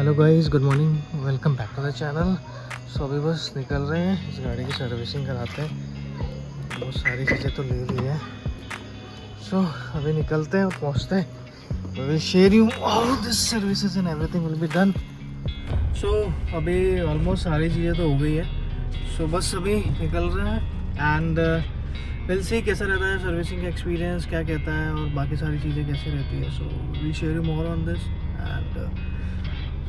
Hello guys, good morning, welcome back to the channel. So अभी बस निकल रहे हैं, इस गाड़ी की सर्विसिंग कराते हैं। बहुत सारी चीज़ें तो ले ली है। सो अभी निकलते हैं और पहुंचते हैं। We will share you all this services and everything will be done. So अभी ऑलमोस्ट सारी चीज़ें तो हो गई है। सो बस अभी निकल रहे हैं एंड विल सी कैसा रहता है सर्विसिंग का एक्सपीरियंस, क्या कहता है और बाकी सारी चीज़ें कैसे रहती है। So we share you more on this and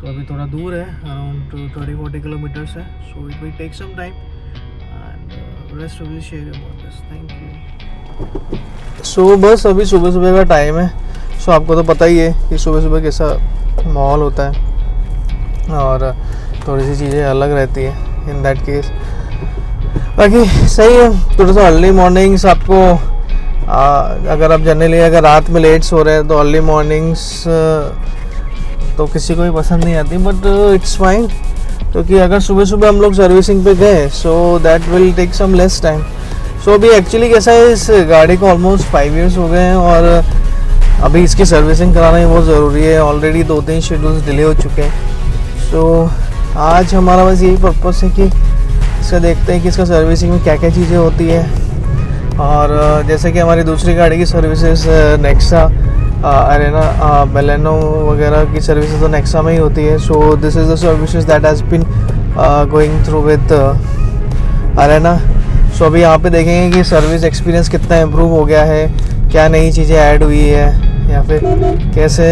तो अभी थोड़ा दूर है, अराउंड 30-40 किलोमीटर्स है। So it will take some time and rest will share about this. Thank you. So बस अभी सुबह सुबह का टाइम है। सो आपको तो पता ही है कि सुबह सुबह कैसा माहौल होता है और थोड़ी सी चीज़ें अलग रहती है इन दैट केस। बाकी सही है, थोड़ा सा अर्ली मॉर्निंग्स आपको अगर आप जनरली अगर रात में लेट सो रहे हैं तो अर्ली मॉर्निंग्स तो किसी को भी पसंद नहीं आती, बट इट्स फाइन, क्योंकि अगर सुबह सुबह हम लोग सर्विसिंग पे गए so that will take some less time. So अभी एक्चुअली कैसा है, इस गाड़ी को ऑलमोस्ट 5 इयर्स हो गए हैं और अभी इसकी सर्विसिंग कराना ही बहुत ज़रूरी है। ऑलरेडी 2-3 शेड्यूल्स डिले हो चुके हैं। सो आज हमारा बस यही पर्पस है कि इसका देखते हैं कि इसका सर्विसिंग में क्या क्या चीज़ें होती है। और जैसे कि हमारी दूसरी गाड़ी की सर्विसेज नेक्सा अरेना बेलेनो वगैरह की सर्विसेज तो नेक्सा में ही होती है। So this is the services that has been going through with Arena. So अभी यहाँ पे देखेंगे कि सर्विस एक्सपीरियंस कितना इम्प्रूव हो गया है, क्या नई चीज़ें ऐड हुई है या फिर कैसे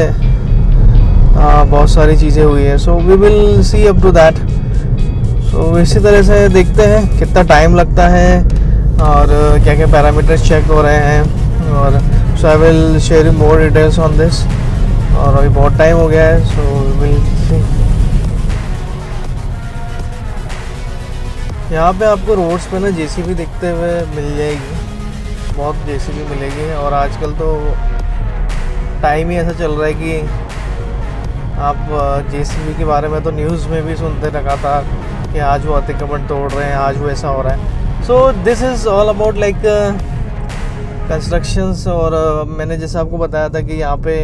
बहुत सारी चीज़ें हुई है। So we will see up to that. So इसी तरह से देखते हैं कितना टाइम लगता है और क्या क्या पैरामीटर्स चेक हो रहे हैं। और so I will share you more details on this. और अभी बहुत टाइम हो गया है, सो विल सी। यहाँ पे आपको रोड्स पे ना जेसीबी दिखते हुए मिल जाएगी, बहुत जेसीबी मिलेगी। और आजकल तो टाइम ही ऐसा चल रहा है कि आप जेसीबी के बारे में तो न्यूज़ में भी सुनते लगातार कि आज वो अतिक्रमण तोड़ रहे हैं, आज वो ऐसा हो रहा है। So this is all about like constructions. और मैंने जैसे आपको बताया था कि यहाँ पे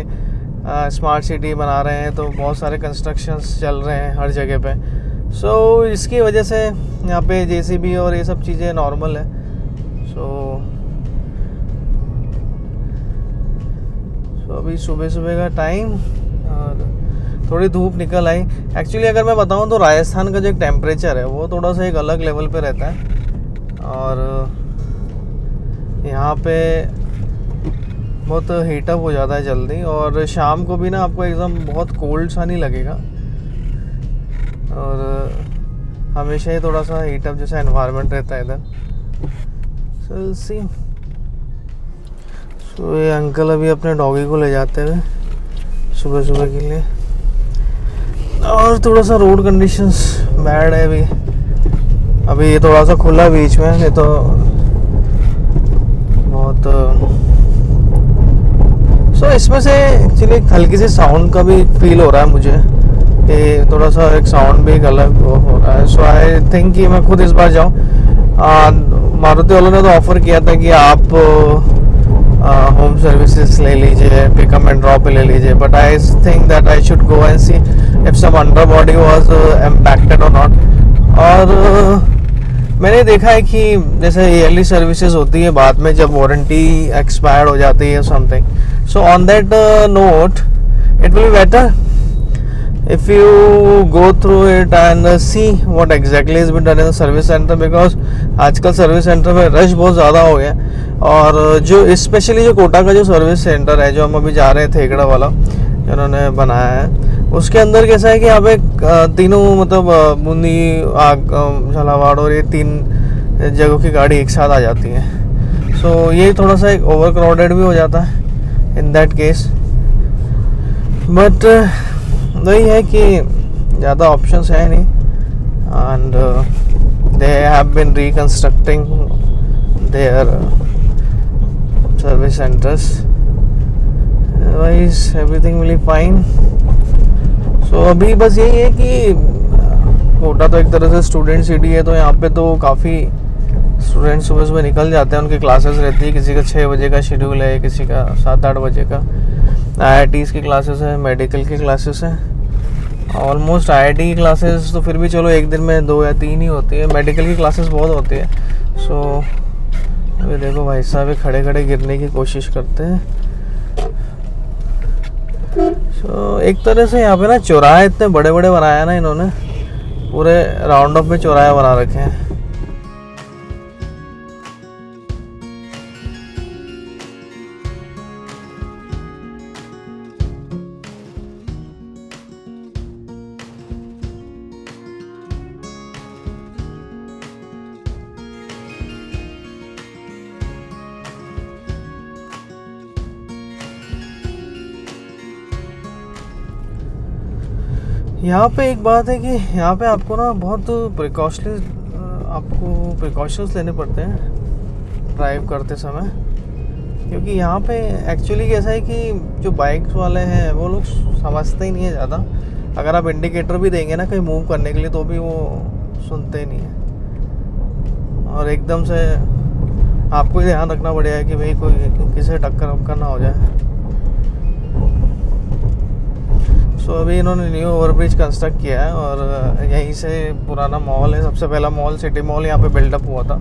स्मार्ट सिटी बना रहे हैं तो बहुत सारे कंस्ट्रक्शंस चल रहे हैं हर जगह पे। सो इसकी वजह से यहाँ पे जेसीबी और ये सब चीज़ें नॉर्मल है। सो अभी सुबह सुबह का टाइम और थोड़ी धूप निकल आई। एक्चुअली अगर मैं बताऊँ तो राजस्थान का जो एक टेम्परेचर है वो थोड़ा सा एक अलग लेवल पे रहता है और यहाँ पे बहुत हीटअप हो जाता है जल्दी। और शाम को भी ना आपको एकदम बहुत कोल्ड सा नहीं लगेगा और हमेशा ही थोड़ा सा हीटअप जैसा एनवायरनमेंट रहता है इधर। सो ये अंकल अभी अपने डॉगी को ले जाते हुए सुबह सुबह के लिए। और थोड़ा सा रोड कंडीशंस बैड है अभी ये थोड़ा सा खुला बीच में, नहीं तो बहुत। सो इसमें से एक्चुअली एक हल्की सी साउंड का भी फील हो रहा है मुझे कि थोड़ा सा एक साउंड भी एक अलग हो रहा है। सो आई थिंक कि मैं खुद इस बार जाऊँ। मारुति वालों ने तो ऑफ़र किया था कि आप होम सर्विसेज ले लीजिए, पिकअप एंड ड्रॉप ले लीजिए, but I think that I should go and see if sum under body was impacted और नॉट। और मैंने देखा है कि जैसे ईयरली सर्विसेज होती है बाद में जब वारंटी एक्सपायर्ड हो जाती है something. So on that note it will be better if you go through it and see what exactly has been done in the service center, because आजकल सर्विस सेंटर में रश बहुत ज़्यादा हो गया। और जो स्पेशली जो कोटा का जो सर्विस सेंटर है जो हम अभी जा रहे हैं थेगड़ा वाला जिन्होंने बनाया है, उसके अंदर कैसा है कि यहाँ पे तीनों मतलब बूंदी झालावाड़ और ये 3 जगहों की गाड़ी एक साथ आ जाती है। सो ये थोड़ा सा एक ओवर क्राउडेड भी हो जाता है इन दैट केस। बट वही है कि ज़्यादा ऑप्शंस है नहीं and they have been reconstructing their service centres, otherwise everything will be fine. So अभी बस यही है कि कोटा तो एक तरह से स्टूडेंट सिटी है, तो यहाँ पे तो काफ़ी स्टूडेंट सुबह सुबह निकल जाते हैं, उनकी क्लासेस रहती है। किसी का 6 बजे का शेड्यूल है, किसी का 7-8 बजे का IITs की क्लासेस है, मेडिकल की क्लासेस हैं। ऑलमोस्ट आईआईटी की क्लासेस तो फिर भी चलो एक दिन में 2 या 3 ही होती है, मेडिकल की क्लासेस बहुत होती है। सो अभी देखो भाई साहब खड़े खड़े गिरने की कोशिश करते हैं। सो एक तरह से यहाँ पे ना चौराहे इतने बड़े बड़े बनाया ना इन्होंने, पूरे राउंड ऑफ में चौराहे बना रखे हैं। यहाँ पे एक बात है कि यहाँ पे आपको ना बहुत प्रिकॉशंस लेने पड़ते हैं ड्राइव करते समय, क्योंकि यहाँ पे एक्चुअली कैसा है कि जो बाइक्स वाले हैं वो लोग समझते ही नहीं है ज़्यादा। अगर आप इंडिकेटर भी देंगे ना कहीं मूव करने के लिए तो भी वो सुनते ही नहीं है, और एकदम से आपको ही ध्यान रखना पड़ेगा कि भाई कोई किसी से टक्कर वक्कर ना हो जाए। सो अभी इन्होंने न्यू ओवरब्रिज कंस्ट्रक्ट किया है और यहीं से पुराना मॉल है, सबसे पहला मॉल सिटी मॉल यहाँ पे बिल्डअप हुआ था।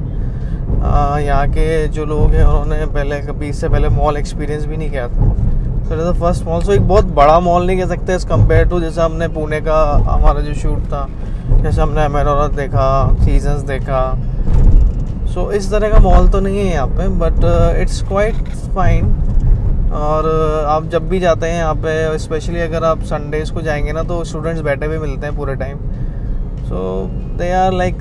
यहाँ के जो लोग हैं उन्होंने पहले कभी इससे पहले मॉल एक्सपीरियंस भी नहीं किया था। So it is the first mall. So एक बहुत बड़ा मॉल नहीं कह सकते एज़ कम्पेयर टू जैसे हमने पुणे का हमारा जो शूट था, जैसे हमने अमेरोरा देखा, सीजन्स देखा। सो इस तरह का मॉल तो नहीं है यहाँ पे, बट इट्स क्वाइट फाइन। और आप जब भी जाते हैं यहाँ पे, स्पेशली अगर आप संडेज़ को जाएंगे ना, तो स्टूडेंट्स बैठे हुए मिलते हैं पूरे time. So they are like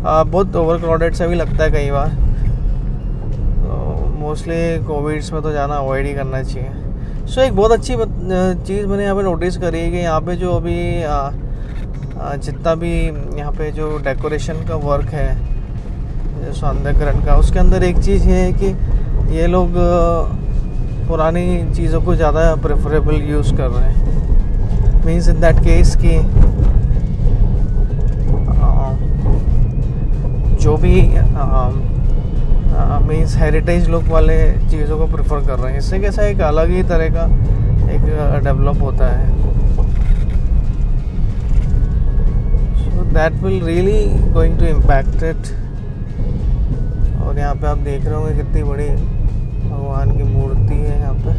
बहुत ओवर क्राउडेड सा भी लगता है कई बार। मोस्टली कोविड्स में तो जाना अवॉइड ही करना चाहिए। सो एक बहुत अच्छी चीज़ मैंने यहाँ पे नोटिस करी है कि यहाँ पे जो अभी जितना भी यहाँ पे जो डेकोरेशन का वर्क है सौंदर्यकरण का, उसके अंदर एक चीज़ ये है कि ये लोग पुरानी चीज़ों को ज़्यादा प्रेफरेबल यूज़ कर रहे हैं। मीन्स इन दैट केस कि जो भी मीन्स हेरिटेज लुक वाले चीज़ों को प्रेफर कर रहे हैं। इससे कैसा एक अलग ही तरह का एक डेवलप होता है। So that will really going to impact it. और यहाँ पे आप देख रहे होंगे कितनी बड़ी भगवान की मूर्ति है यहाँ पे।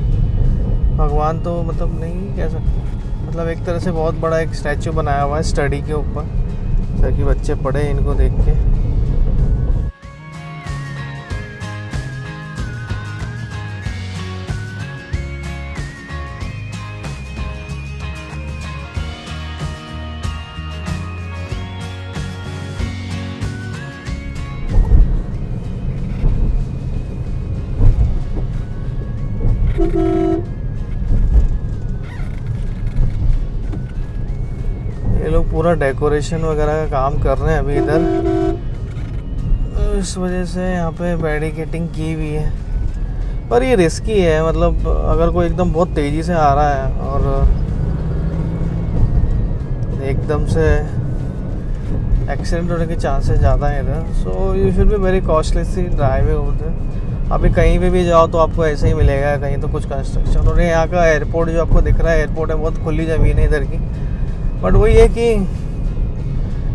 भगवान तो मतलब नहीं कह सकते, मतलब एक तरह से बहुत बड़ा एक स्टैचू बनाया हुआ है स्टडी के ऊपर, ताकि बच्चे पढ़े इनको देख के। ये लोग पूरा डेकोरेशन वगैरह का काम कर रहे हैं अभी इधर, इस वजह से यहाँ पे बैरिकेडिंग की हुई है। पर ये रिस्की है, मतलब अगर कोई एकदम बहुत तेज़ी से आ रहा है और एकदम से एक्सीडेंट होने के चांसेस ज़्यादा हैं इधर। So you should be very costlessly driving उधर। अभी कहीं पे भी जाओ तो आपको ऐसे ही मिलेगा, कहीं तो कुछ कंस्ट्रक्शन। और यहाँ का एयरपोर्ट जो आपको दिख रहा है, एयरपोर्ट है, बहुत खुली ज़मीन है इधर की। बट वही है कि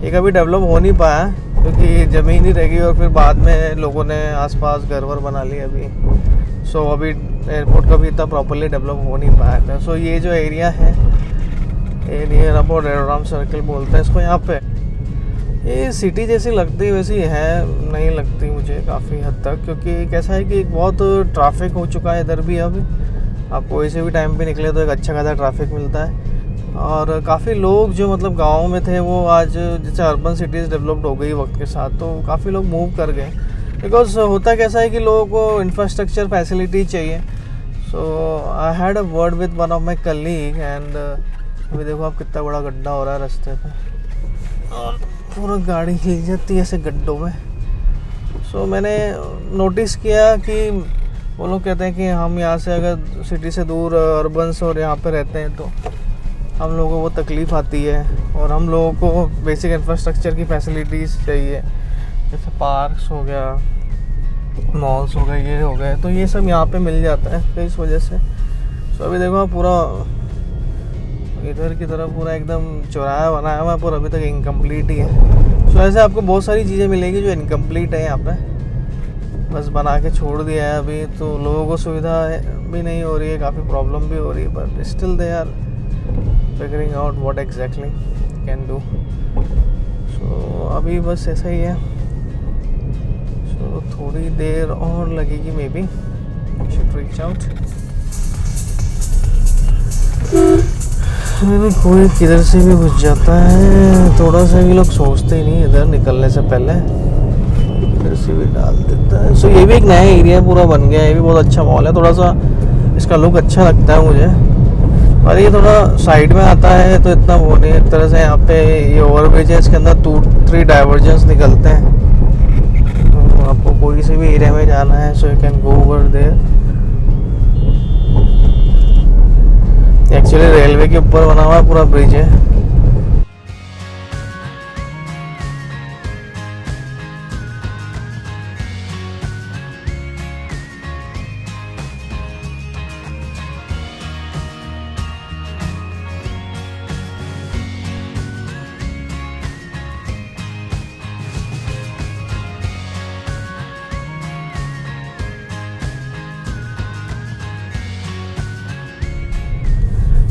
ये कभी डेवलप हो नहीं पाया क्योंकि ज़मीन ही रह गई, और फिर बाद में लोगों ने आसपास घर वर बना लिए अभी। सो अभी एयरपोर्ट का भी इतना प्रॉपरली डेवलप हो नहीं पाया था। सो ये जो एरिया है, ये नियर अबाउट एरोड्रम सर्कल बोलते हैं इसको। यहाँ पे ये सिटी जैसी लगती वैसी है नहीं लगती मुझे काफ़ी हद तक, क्योंकि कैसा है कि बहुत ट्रैफिक हो चुका है इधर भी। अभी आप कोई से भी टाइम पे निकले तो एक अच्छा खासा ट्रैफिक मिलता है। और काफ़ी लोग जो मतलब गाँव में थे वो आज जैसे अर्बन सिटीज़ डेवलप्ड हो गई वक्त के साथ, तो काफ़ी लोग मूव कर गए। बिकॉज होता कैसा है कि लोगों को इंफ्रास्ट्रक्चर फैसिलिटी चाहिए। So I had a word with one of my colleague and अभी देखो आप कितना बड़ा गड्ढा हो रहा है रास्ते पे, और पूरा गाड़ी हिल जाती है ऐसे गड्ढों में। सो मैंने नोटिस किया कि वो लोग कहते हैं कि हम यहाँ से अगर सिटी से दूर अर्बन्स और यहाँ पे रहते हैं तो हम लोगों को वो तकलीफ़ आती है, और हम लोगों को बेसिक इंफ्रास्ट्रक्चर की फैसिलिटीज़ चाहिए, जैसे पार्क्स हो गया, मॉल्स हो गए, ये हो गए, तो ये सब यहाँ पे मिल जाता है। तो इस वजह से सो अभी देखो पूरा इधर की तरफ पूरा एकदम चौराहा बनाया हुआ है, पर अभी तक इनकम्प्लीट ही है। सो ऐसे आपको बहुत सारी चीज़ें मिलेंगी जो इनकम्प्लीट है यहाँ पे, बस बना के छोड़ दिया है अभी। तो लोगों को सुविधा भी नहीं हो रही है, काफ़ी प्रॉब्लम भी हो रही है, but still they are figuring out what exactly can do. So अभी बस ऐसा ही है। सो थोड़ी देर और लगेगी, may be should reach out. कोई किधर से भी घुस जाता है, थोड़ा सा भी लोग सोचते ही नहीं इधर निकलने से पहले, इधर से भी डाल देता है। सो ये भी एक नया एरिया पूरा बन गया है, ये भी बहुत अच्छा मॉल है, थोड़ा सा इसका लुक अच्छा लगता है मुझे। पर ये थोड़ा साइड में आता है तो इतना वो नहीं, एक तरह से यहाँ पे ये ओवरब्रिज है, इसके अंदर 2-3 डाइवर्जेंस निकलते हैं। तो आपको कोई से भी एरिया में जाना है so you can go over there. Actually railway के ऊपर बना हुआ पूरा ब्रिज है।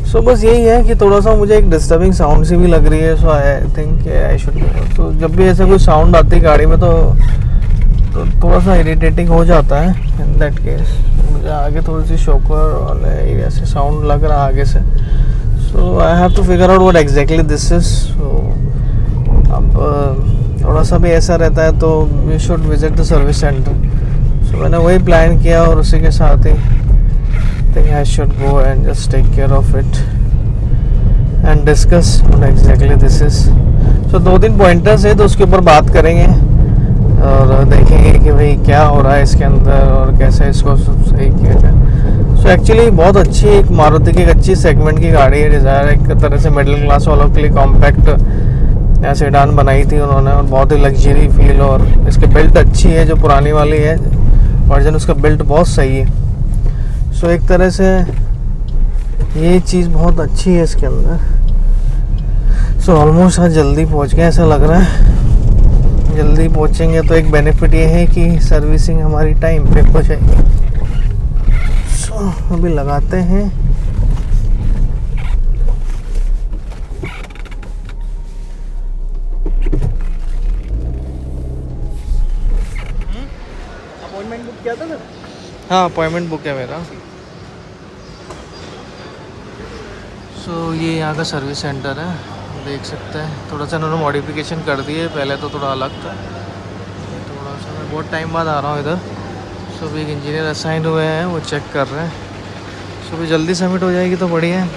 सो बस यही है कि थोड़ा सा मुझे एक डिस्टर्बिंग साउंड सी भी लग रही है। सो आई थिंक आई शुड, तो जब भी ऐसा कोई साउंड आती है गाड़ी में तो थोड़ा सा इरिटेटिंग हो जाता है। इन दैट केस मुझे आगे थोड़ी सी शॉकर वाले एरिया से साउंड लग रहा है आगे से। So I have to figure out what exactly this is. So अब थोड़ा सा भी ऐसा रहता है तो we should visit the service centre. So मैंने वही प्लान किया और उसी के साथ ही think I should go and just take care of it and discuss what exactly this is. So 2-3 pointers है तो उसके ऊपर बात करेंगे और देखेंगे कि भाई क्या हो रहा है इसके अंदर और कैसे इसको सही किया जाए। सो एक्चुअली बहुत अच्छी एक मारुति की एक अच्छी सेगमेंट की गाड़ी है डिज़ायर, एक तरह से मिडिल क्लास वालों के लिए कॉम्पैक्ट सेडान बनाई थी उन्होंने, और बहुत ही लग्जरी फील, और इसकी बिल्ट अच्छी है। जो पुरानी वाली है वर्जन उसका बिल्ट बहुत सही है। सो एक तरह से ये चीज़ बहुत अच्छी है इसके अंदर। सो ऑलमोस्ट आज जल्दी पहुंच गए ऐसा लग रहा है। जल्दी पहुंचेंगे तो एक बेनिफिट ये है कि सर्विसिंग हमारी टाइम पे हो जाएगी। सो अभी लगाते हैं। अपॉइंटमेंट बुक किया था सर? हाँ अपॉइंटमेंट बुक है मेरा। सो ये यहाँ का सर्विस सेंटर है, देख सकते हैं। थोड़ा सा इन्होंने मॉडिफिकेशन कर दिए, पहले तो थोड़ा अलग था। थोड़ा सा मैं बहुत टाइम बाद आ रहा हूँ इधर। सो अभी एक इंजीनियर असाइन हुए हैं, वो चेक कर रहे हैं। सो अभी जल्दी सबमिट हो जाएगी तो बढ़िया है।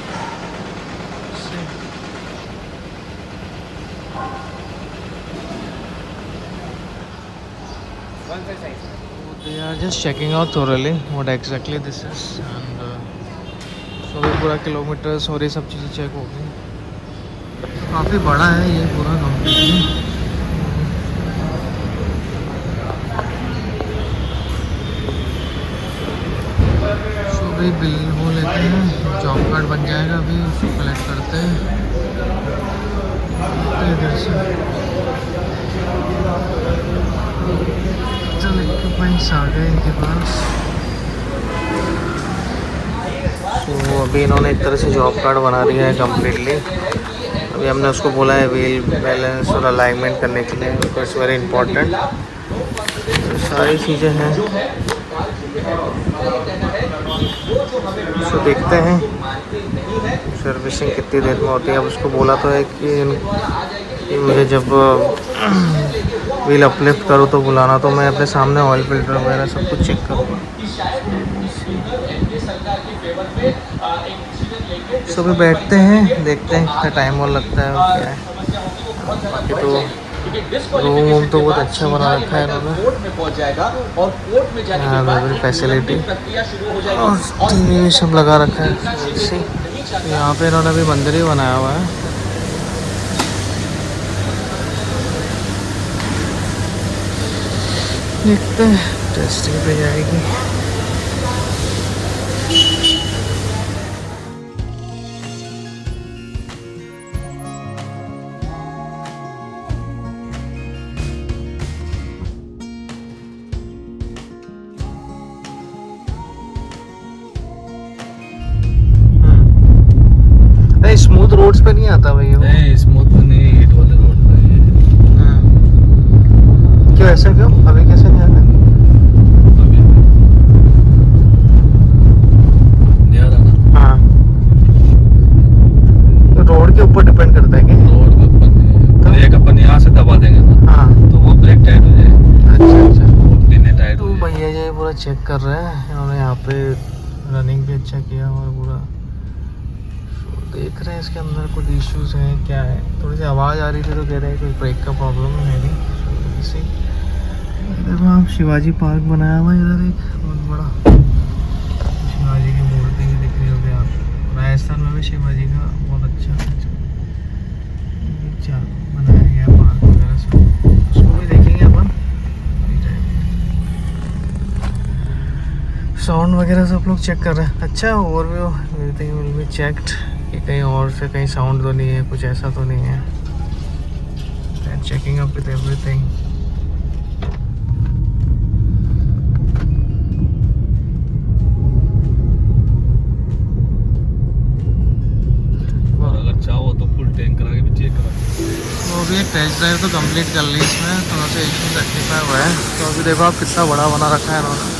They are just checking out thoroughly what exactly this is and so भी पूरा किलोमीटर्स और ये सब चीज़ें चेक हो गई। काफ़ी बड़ा है ये पूरा कंप्लीटली। सो भी बिल वो लेते हैं, जॉब कार्ड बन जाएगा, अभी उसको कलेक्ट करते हैं इधर से। चल इक्विपमेंट्स आ गए इनके पास। तो अभी इन्होंने एक तरह से जॉब कार्ड बना दिया है कम्प्लीटली। अभी हमने उसको बोला है व्हील बैलेंस और अलाइनमेंट करने के लिए, बिकॉज वेरी इंपॉर्टेंट। सारी चीज़ें हैं। तो देखते हैं सर्विसिंग कितनी देर में होती है। अब उसको बोला तो है कि मुझे जब व्हील अपलिफ्ट करूँ तो बुलाना, तो मैं अपने सामने ऑयल फिल्टर वगैरह सब कुछ चेक करूँगा। सो अभी बैठते हैं, देखते हैं कितना टाइम और लगता है और क्या है। बाकी तो रूम तो बहुत अच्छा बना रखा है इन्होंने, फैसिलिटी और टीवी सब लगा रखा है। यहाँ पे इन्होंने अभी मंदिर ही बनाया हुआ है। देखते हैं टेस्टिंग पे जाएगी। स्मूथ रोड्स पे नहीं आता भाई वो। नहीं स्मूथ तो नहीं, हीट वाले रोड पे है ये। क्यों ऐसा क्यों? अभी कैसे नहीं आता? अभी नहीं आ रहा ना। हाँ, तो रोड के ऊपर डिपेंड करता है क्या? रोड के ऊपर नहीं है। ब्रेक अपन यहाँ से दबा देंगे ना हाँ, तो वो ब्रेक टाइट हो जाएगी, अच्छा अच्छा। नहीं टाइट तो हो जाएगी। भैया जी पूरा चेक कर रहे हैं, इन्होंने यहाँ पे रनिंग भी अच्छा किया और पूरा देख रहे हैं इसके अंदर कुछ इश्यूज हैं क्या है। थोड़ी सी आवाज़ आ रही थी तो कह रहे हैं कोई ब्रेक का प्रॉब्लम है नहीं। इसी इधर वहाँ शिवाजी पार्क बनाया हुआ है, इधर एक बहुत बड़ा शिवाजी की मूर्ति भी दिख रही होगी आप। राजस्थान में भी शिवाजी का बहुत अच्छा बनाया गया पार्क वगैरह सब, उसको भी देखेंगे अपन। साउंड वगैरह सब लोग चेक कर रहे हैं। अच्छा overview everything will be checked कि कहीं और से कहीं साउंड तो नहीं है, कुछ ऐसा तो नहीं है। Checking up with everything. और अगर चाहो तो फुल टैंक करा के भी चेक करा सकते हो। तो अभी एक टेस्ट ड्राइव तो कंप्लीट कर ली इसमें, थोड़ा सा इशू रेक्टिफाई हुआ है। तो अभी देखो आप कितना बड़ा बना रखा है इन्होंने।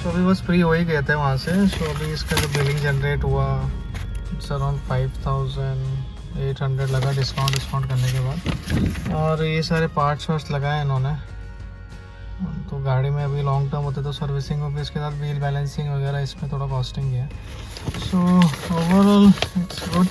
सो अभी बस फ्री हो ही गए थे वहाँ से. सो अभी इसका जो बिलिंग जनरेट हुआ इट्स अराउंड 5800 लगा डिस्काउंट करने के बाद. और ये सारे पार्ट्स वार्ट्स लगाए इन्होंने. तो गाड़ी में अभी लॉन्ग टर्म होते तो सर्विसिंग होगी, इसके साथ व्हील बैलेंसिंग वगैरह इसमें थोड़ा कॉस्टिंग है. So overall it's good.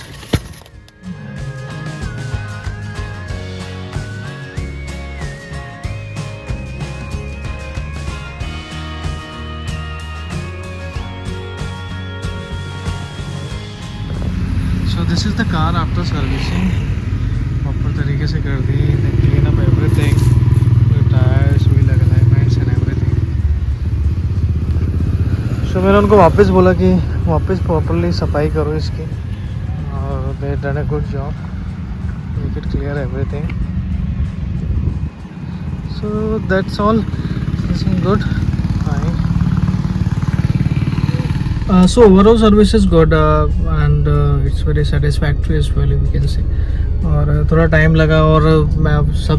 So this is the car after servicing. Proper तरीके से कर दी, clean up everything, tyres, wheel alignments and everything. So मैंने उनको वापस बोला कि वापस प्रॉपरली सफाई करो इसकी, और दे done a good job, make it clear everything. So that's all. Good, fine. So overall service is good and it's very satisfactory as well, we can say. और थोड़ा टाइम लगा, और मैं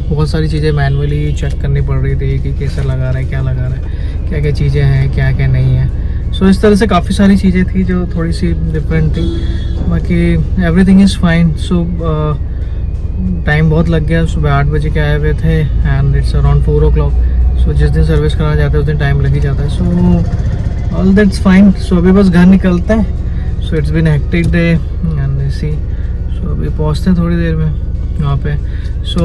बहुत सारी चीज़ें मैनुअली चेक करनी पड़ रही थी कि कैसा लगा रहा है, क्या लगा रहा है, क्या क्या चीज़ें हैं, क्या क्या नहीं है. सो इस तरह से काफ़ी सारी चीज़ें थी जो थोड़ी सी डिफरेंट थी. बाकी everything is fine. So time बहुत लग गया. सुबह 8 बजे के आए हुए थे एंड इट्स अराउंड 4 o'clock. सो जिस दिन सर्विस कराना जाता है उस दिन टाइम लग ही जाता है. So all that's fine. So अभी बस घर निकलते हैं. So it's been hectic day and see. So अभी पहुंचते हैं थोड़ी देर में वहाँ पे. सो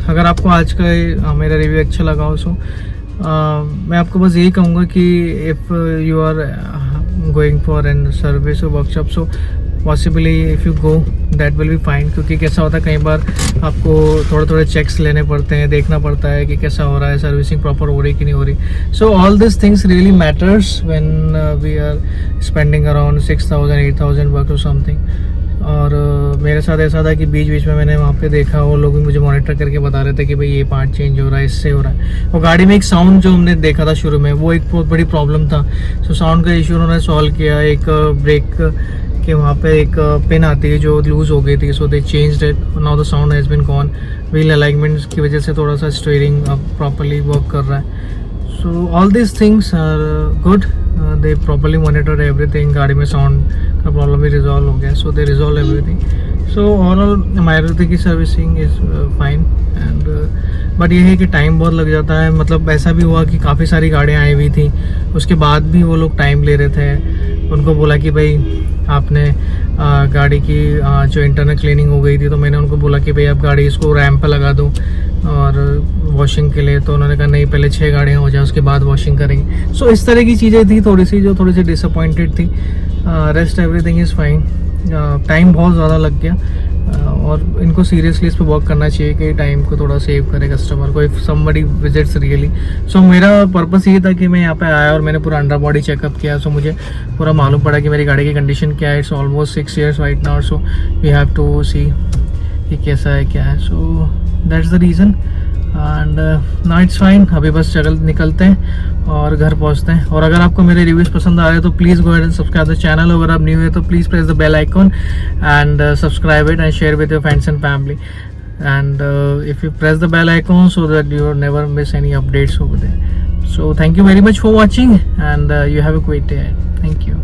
अगर आपको आज का मेरा रिव्यू अच्छा लगा हो, सो मैं आपको बस यही कहूँगा कि if you are going for an service और workshop, so possibly if you go that will be fine. क्योंकि कैसा होता है, कई बार आपको थोड़े चेक्स लेने पड़ते हैं, देखना पड़ता है कि कैसा हो रहा है, सर्विसिंग प्रॉपर हो रही कि नहीं हो रही. So all this things really matters when we are spending around 6000 8000 work और समथिंग. और मेरे साथ ऐसा था कि बीच बीच में मैंने वहाँ पे देखा, वो लोग मुझे मॉनिटर करके बता रहे थे कि भाई ये पार्ट चेंज हो रहा है, इससे हो रहा है. और गाड़ी में एक साउंड जो हमने देखा था शुरू में, वो एक बहुत बड़ी प्रॉब्लम था. सो साउंड का इशू उन्होंने सॉल्व किया. एक ब्रेक के वहाँ पे एक पिन आती है जो लूज़ हो गई थी, so they changed it. Now the sound has been gone. Wheel alignment की वजह से थोड़ा सा स्टीयरिंग अब प्रॉपरली वर्क कर रहा है. So all this things are good. They properly monitor everything. गाड़ी में साउंड का प्रॉब्लम भी रिजॉल्व हो गया, so they resolve everything. So overall Maruti की servicing is fine. And but ये है कि टाइम बहुत लग जाता है. मतलब ऐसा भी हुआ कि काफ़ी सारी गाड़ियाँ आई हुई थी, उसके बाद भी वो लोग टाइम ले रहे थे. उनको बोला कि भाई आपने गाड़ी की जो इंटरनल क्लीनिंग हो गई थी, तो मैंने उनको बोला कि भाई आप गाड़ी इसको रैम्प पे लगा दो और वॉशिंग के लिए. तो उन्होंने कहा नहीं, पहले 6 गाड़ियाँ हो जाए उसके बाद वॉशिंग करेंगे. सो इस तरह की चीज़ें थी थोड़ी सी डिसअपॉइंटेड थी. Rest everything is fine. Time बहुत ज़्यादा लग गया, और इनको सीरियसली इस पर वर्क करना चाहिए कि टाइम को थोड़ा सेव करे कस्टमर को, इफ समबडी विजिट्स रियली. सो मेरा पर्पस ये था कि मैं यहाँ पे आया और मैंने पूरा अंडर बॉडी चेकअप किया. सो मुझे पूरा मालूम पड़ा कि मेरी गाड़ी की कंडीशन क्या है. It's almost 6 years right now. So we have to see कि कैसा है क्या है. So that's the reason. And now it's fine. अभी बस निकलते हैं और घर पहुंचते हैं. और अगर आपको मेरे रिव्यूज़ पसंद आ रहे हैं तो please go ahead and subscribe the channel. अगर आप न्यू है तो please press the bell icon and subscribe it and share with your friends and family. And if you press the bell icon so that you never miss any updates over there. So thank you very much for watching, and you have a great day. Thank you.